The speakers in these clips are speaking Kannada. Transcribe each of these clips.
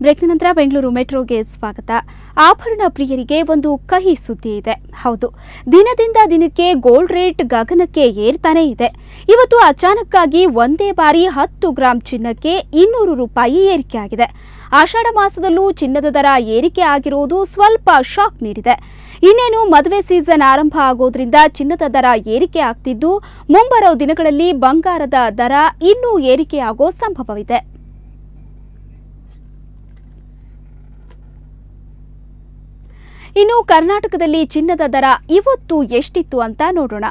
ಬ್ರೇಕ್ನ ನಂತರ ಬೆಂಗಳೂರು ಮೆಟ್ರೋಗೆ ಸ್ವಾಗತ. ಆಭರಣ ಪ್ರಿಯರಿಗೆ ಒಂದು ಕಹಿ ಸುದ್ದಿ ಇದೆ. ಹೌದು, ದಿನದಿಂದ ದಿನಕ್ಕೆ ಗೋಲ್ಡ್ ರೇಟ್ ಗಗನಕ್ಕೆ ಏರ್ತಾನೇ ಇದೆ. ಇವತ್ತು ಅಚಾನಕ್ಕಾಗಿ ಒಂದೇ ಬಾರಿ 10 ಗ್ರಾಂ ಚಿನ್ನಕ್ಕೆ 200 ರೂಪಾಯಿ ಏರಿಕೆಯಾಗಿದೆ. ಆಷಾಢ ಮಾಸದಲ್ಲೂ ಚಿನ್ನದ ದರ ಏರಿಕೆ ಆಗಿರುವುದು ಸ್ವಲ್ಪ ಶಾಕ್ ನೀಡಿದೆ. ಇನ್ನೇನು ಮದುವೆ ಸೀಸನ್ ಆರಂಭ ಆಗೋದ್ರಿಂದ ಚಿನ್ನದ ದರ ಏರಿಕೆ ಆಗ್ತಿದ್ದು, ಮುಂಬರುವ ದಿನಗಳಲ್ಲಿ ಬಂಗಾರದ ದರ ಇನ್ನೂ ಏರಿಕೆಯಾಗೋ ಸಂಭವವಿದೆ. ಇನ್ನು ಕರ್ನಾಟಕದಲ್ಲಿ ಚಿನ್ನದ ದರ ಇವತ್ತು ಎಷ್ಟಿತ್ತು ಅಂತ ನೋಡೋಣ.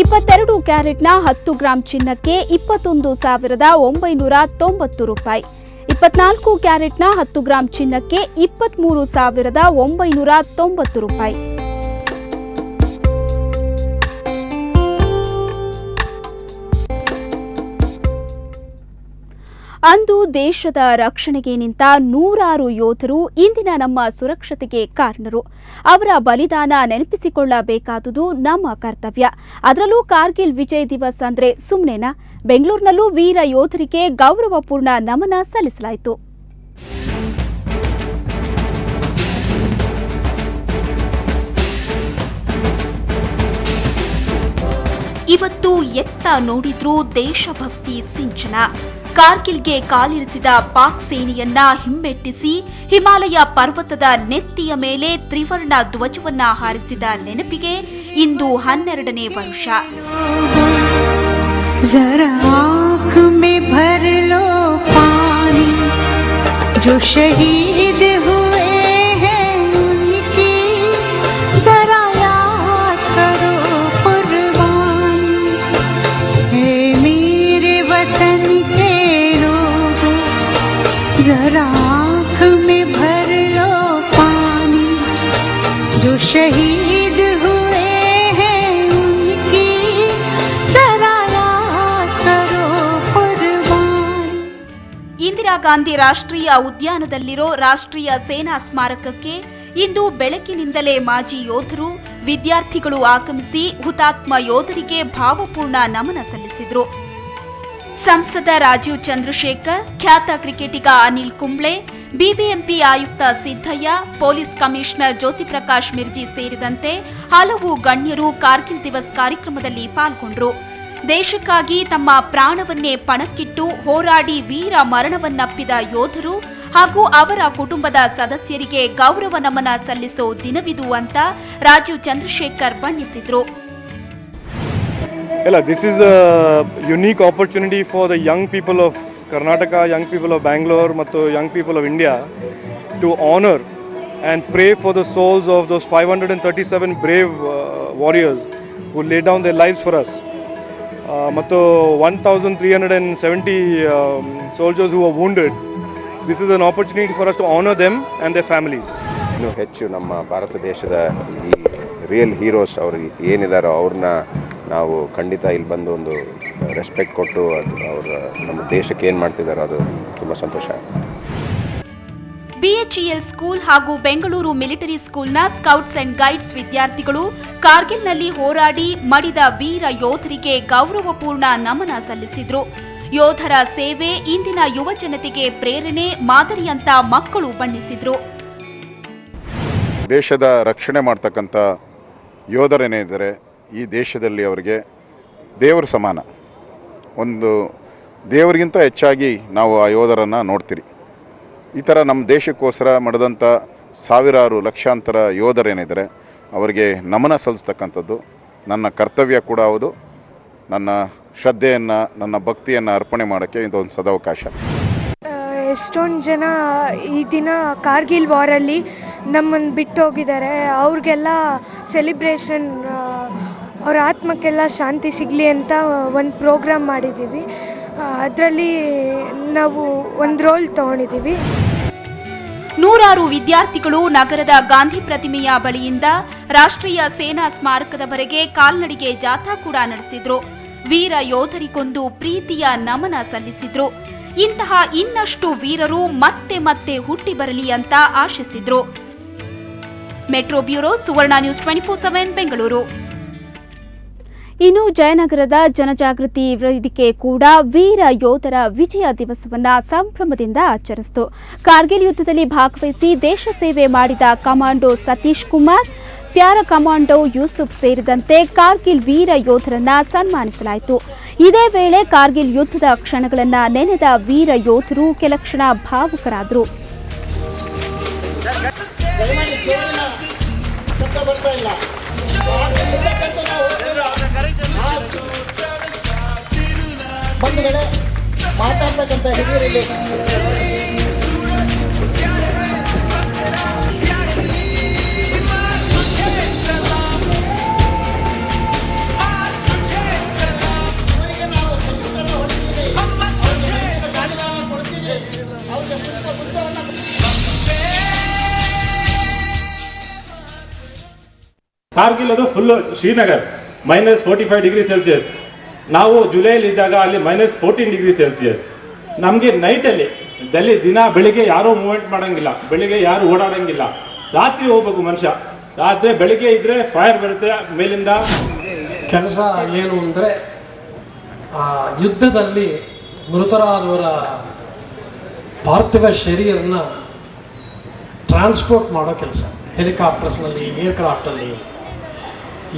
22 ಕ್ಯಾರೆಟ್ನ 10 ಗ್ರಾಂ ಚಿನ್ನಕ್ಕೆ 21,990 ರೂಪಾಯಿ, 24 ಕ್ಯಾರೆಟ್ನ 10 ಗ್ರಾಂ ಚಿನ್ನಕ್ಕೆ 23,990 ರೂಪಾಯಿ. ಅಂದು ದೇಶದ ರಕ್ಷಣೆಗೆ ನಿಂತ 100 ಯೋಧರು ಇಂದಿನ ನಮ್ಮ ಸುರಕ್ಷತೆಗೆ ಕಾರಣರು. ಅವರ ಬಲಿದಾನ ನೆನಪಿಸಿಕೊಳ್ಳಬೇಕಾದುದು ನಮ್ಮ ಕರ್ತವ್ಯ. ಅದರಲ್ಲೂ ಕಾರ್ಗಿಲ್ ವಿಜಯ್ ದಿವಸ್ ಅಂದ್ರೆ ಸುಮ್ಮನೆನಾ? ಬೆಂಗಳೂರಿನಲ್ಲೂ ವೀರ ಯೋಧರಿಗೆ ಗೌರವಪೂರ್ಣ ನಮನ ಸಲ್ಲಿಸಲಾಯಿತು. ಇವತ್ತು ಎತ್ತ ನೋಡಿದ್ರೂ ದೇಶಭಕ್ತಿ ಸಿಂಚನ. ಕಾರ್ಗಿಲ್ಗೆ ಕಾಲಿರಿಸಿದ ಪಾಕ್ ಸೇನೆಯನ್ನ ಹಿಮ್ಮೆಟ್ಟಿಸಿ ಹಿಮಾಲಯ ಪರ್ವತದ ನೆತ್ತಿಯ ಮೇಲೆ ತ್ರಿವರ್ಣ ಧ್ವಜವನ್ನ ಹಾರಿಸಿದ ನೆನಪಿಗೆ ಇಂದು 12ನೇ ವರ್ಷ. जरा आँख में भर लो पानी, जो शहीद हुए हैं उनकी जरा याद करो कुर्बानी. ಇಂದಿರಾ ಗಾಂಧಿ ರಾಷ್ಟ್ರೀಯ ಉದ್ಯಾನದಲ್ಲಿರೋ ರಾಷ್ಟ್ರೀಯ ಸೇನಾ ಸ್ಮಾರಕಕ್ಕೆ ಇಂದು ಬೆಳಕಿನಿಂದಲೇ ಮಾಜಿ ಯೋಧರು, ವಿದ್ಯಾರ್ಥಿಗಳು ಆಗಮಿಸಿ ಹುತಾತ್ಮ ಯೋಧರಿಗೆ ಭಾವಪೂರ್ಣ ನಮನ ಸಲ್ಲಿಸಿದರು. ಸಂಸದ ರಾಜೀವ್ ಚಂದ್ರಶೇಖರ್, ಖ್ಯಾತ ಕ್ರಿಕೆಟಿಗ ಅನಿಲ್ ಕುಂಬ್ಳೆ, ಬಿಬಿಎಂಪಿ ಆಯುಕ್ತ ಸಿದ್ದಯ್ಯ, ಪೊಲೀಸ್ ಕಮಿಷನರ್ ಜ್ಯೋತಿ ಪ್ರಕಾಶ್ ಮಿರ್ಜಿ ಸೇರಿದಂತೆ ಹಲವು ಗಣ್ಯರು ಕಾರ್ಗಿಲ್ ದಿವಸ್ ಕಾರ್ಯಕ್ರಮದಲ್ಲಿ ಪಾಲ್ಗೊಂಡರು. ದೇಶಕ್ಕಾಗಿ ತಮ್ಮ ಪ್ರಾಣವನ್ನೇ ಪಣಕ್ಕಿಟ್ಟು ಹೋರಾಡಿ ವೀರ ಮರಣವನ್ನಪ್ಪಿದ ಯೋಧರು ಹಾಗೂ ಅವರ ಕುಟುಂಬದ ಸದಸ್ಯರಿಗೆ ಗೌರವ ನಮನ ಸಲ್ಲಿಸೋ ದಿನವಿದು ಅಂತ Rajiv Chandrashekhar ಬಣ್ಣಿಸಿದ್ರು. This is a unique opportunity for the young people of Karnataka, young people of Bangalore, ಮತ್ತು young people of India to honor and pray for the souls of those 537 brave warriors who laid down their lives for us. ಮತ್ತು 1,370 soldiers who were wounded. This is an opportunity for us to honor them and their families. ಇನ್ನೂ ಹೆಚ್ಚು ನಮ್ಮ ಭಾರತ ದೇಶದ ಈ ರಿಯಲ್ ಹೀರೋಸ್ ಅವರು ಏನಿದಾರೋ ಅವ್ರನ್ನ ನಾವು ಖಂಡಿತ ಇಲ್ಲಿ ಬಂದು ಒಂದು ರೆಸ್ಪೆಕ್ಟ್ ಕೊಟ್ಟು ಅವ್ರ ನಮ್ಮ ದೇಶಕ್ಕೆ ಏನು ಮಾಡ್ತಿದ್ದಾರೋ ಅದು ತುಂಬ ಸಂತೋಷ. ಬಿಎಚ್ಇಎಲ್ ಸ್ಕೂಲ್ ಹಾಗೂ ಬೆಂಗಳೂರು ಮಿಲಿಟರಿ ಸ್ಕೂಲ್ನ ಸ್ಕೌಟ್ಸ್ ಅಂಡ್ ಗೈಡ್ಸ್ ವಿದ್ಯಾರ್ಥಿಗಳು ಕಾರ್ಗಿಲ್ನಲ್ಲಿ ಹೋರಾಡಿ ಮಡಿದ ವೀರ ಯೋಧರಿಗೆ ಗೌರವಪೂರ್ಣ ನಮನ ಸಲ್ಲಿಸಿದ್ರು. ಯೋಧರ ಸೇವೆ ಇಂದಿನ ಯುವ ಜನತೆಗೆ ಪ್ರೇರಣೆ, ಮಾದರಿಯಂತ ಮಕ್ಕಳು ಬಣ್ಣಿಸಿದ್ರು. ದೇಶದ ರಕ್ಷಣೆ ಮಾಡ್ತಕ್ಕಂಥ ಯೋಧರೇನಿದ್ದಾರೆ ಈ ದೇಶದಲ್ಲಿ ಅವರಿಗೆ ದೇವರ ಸಮಾನ. ಒಂದು ದೇವರಿಗಿಂತ ಹೆಚ್ಚಾಗಿ ನಾವು ಆ ಯೋಧರನ್ನು ನೋಡ್ತೀರಿ. ಈ ಥರ ನಮ್ಮ ದೇಶಕ್ಕೋಸ್ಕರ ಮಾಡಿದಂಥ ಸಾವಿರಾರು ಲಕ್ಷಾಂತರ ಯೋಧರೇನಿದ್ದಾರೆ ಅವರಿಗೆ ನಮನ ಸಲ್ಲಿಸ್ತಕ್ಕಂಥದ್ದು ನನ್ನ ಕರ್ತವ್ಯ ಕೂಡ ಹೌದು. ನನ್ನ ಶ್ರದ್ಧೆಯನ್ನು, ನನ್ನ ಭಕ್ತಿಯನ್ನು ಅರ್ಪಣೆ ಮಾಡೋಕ್ಕೆ ಇದೊಂದು ಸದಾವಕಾಶ. ಎಷ್ಟೊಂದು ಜನ ಈ ದಿನ ಕಾರ್ಗಿಲ್ ವಾರಲ್ಲಿ ನಮ್ಮನ್ನು ಬಿಟ್ಟು ಹೋಗಿದ್ದಾರೆ. ಅವ್ರಿಗೆಲ್ಲ ಸೆಲಿಬ್ರೇಷನ್, ಅವ್ರ ಆತ್ಮಕ್ಕೆಲ್ಲ ಶಾಂತಿ ಸಿಗಲಿ ಅಂತ ಒಂದು ಪ್ರೋಗ್ರಾಮ್ ಮಾಡಿದ್ದೀವಿ. ಅದರಲ್ಲಿ ನಾವು ಒಂದು ರೋಲ್ ತಗೊಂಡಿದ್ದೀವಿ. 100 ವಿದ್ಯಾರ್ಥಿಗಳು ನಗರದ ಗಾಂಧಿ ಪ್ರತಿಮೆಯ ಬಳಿಯಿಂದ ರಾಷ್ಟ್ರೀಯ ಸೇನಾ ಸ್ಮಾರಕದವರೆಗೆ ಕಾಲ್ನಡಿಗೆ ಜಾಥಾ ಕೂಡ ನಡೆಸಿದ್ರು. ವೀರ ಯೋಧರಿಗೊಂದು ಪ್ರೀತಿಯ ನಮನ ಸಲ್ಲಿಸಿದ್ರು. ಇಂತಹ ಇನ್ನಷ್ಟು ವೀರರು ಮತ್ತೆ ಮತ್ತೆ ಹುಟ್ಟಿ ಬರಲಿ ಅಂತ ಆಶಿಸಿದ್ರು. ಮೆಟ್ರೋ ಬ್ಯೂರೋ, ಸುವರ್ಣ ನ್ಯೂಸ್ 24/7 ಬೆಂಗಳೂರು. ಇನ್ನು ಜಯನಗರದ ಜನಜಾಗೃತಿ ವೇದಿಕೆ ಕೂಡ ವೀರ ಯೋಧರ ವಿಜಯ ದಿವಸವನ್ನ ಸಂಭ್ರಮದಿಂದ ಆಚರಿಸಿತು. ಕಾರ್ಗಿಲ್ ಯುದ್ಧದಲ್ಲಿ ಭಾಗವಹಿಸಿ ದೇಶ ಸೇವೆ ಮಾಡಿದ commando Satish Kumar, para commando Yusuf ಸೇರಿದಂತೆ ಕಾರ್ಗಿಲ್ ವೀರ ಯೋಧರನ್ನ ಸನ್ಮಾನಿಸಲಾಯಿತು. ಇದೇ ವೇಳೆ ಕಾರ್ಗಿಲ್ ಯುದ್ಧದ ಕ್ಷಣಗಳನ್ನ ನೆನೆದ ವೀರ ಯೋಧರು ಕೆಲ ಕ್ಷಣ ಭಾವುಕರಾದರು. ಬಂಧುಗಳೇ, ಮಾತಾಡ್ತಕ್ಕಂಥ ಹಿರಿಯರಲ್ಲಿ ಕಾರ್ಗಿಲ್ ಅದು ಫುಲ್ ಶ್ರೀನಗರ್ -45°C. ನಾವು ಜುಲೈಲಿ ಇದ್ದಾಗ ಅಲ್ಲಿ -14°C. ನಮಗೆ ನೈಟಲ್ಲಿ ದಿನ ಬೆಳಿಗ್ಗೆ ಯಾರೂ ಮೂವ್ಮೆಂಟ್ ಮಾಡೋಂಗಿಲ್ಲ, ಬೆಳಿಗ್ಗೆ ಯಾರು ಓಡಾಡೋಂಗಿಲ್ಲ, ರಾತ್ರಿ ಹೋಗ್ಬೇಕು ಮನುಷ್ಯ. ರಾತ್ರಿ ಬೆಳಿಗ್ಗೆ ಇದ್ರೆ ಫೈರ್ ಬರುತ್ತೆ ಮೇಲಿಂದ. ಕೆಲಸ ಏನು ಅಂದರೆ ಯುದ್ಧದಲ್ಲಿ ಮೃತರಾದವರ ಪಾರ್ಥಿವ ಶರೀರನ ಟ್ರಾನ್ಸ್ಪೋರ್ಟ್ ಮಾಡೋ ಕೆಲಸ. ಹೆಲಿಕಾಪ್ಟರ್ಸ್ನಲ್ಲಿ, ಏರ್ಕ್ರಾಫ್ಟಲ್ಲಿ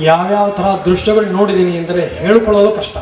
ಯಾವ್ಯಾವ ಥರ ದೃಶ್ಯಗಳು ನೋಡಿದ್ದೀನಿ ಅಂದರೆ ಹೇಳ್ಕೊಳ್ಳೋದು ಕಷ್ಟ.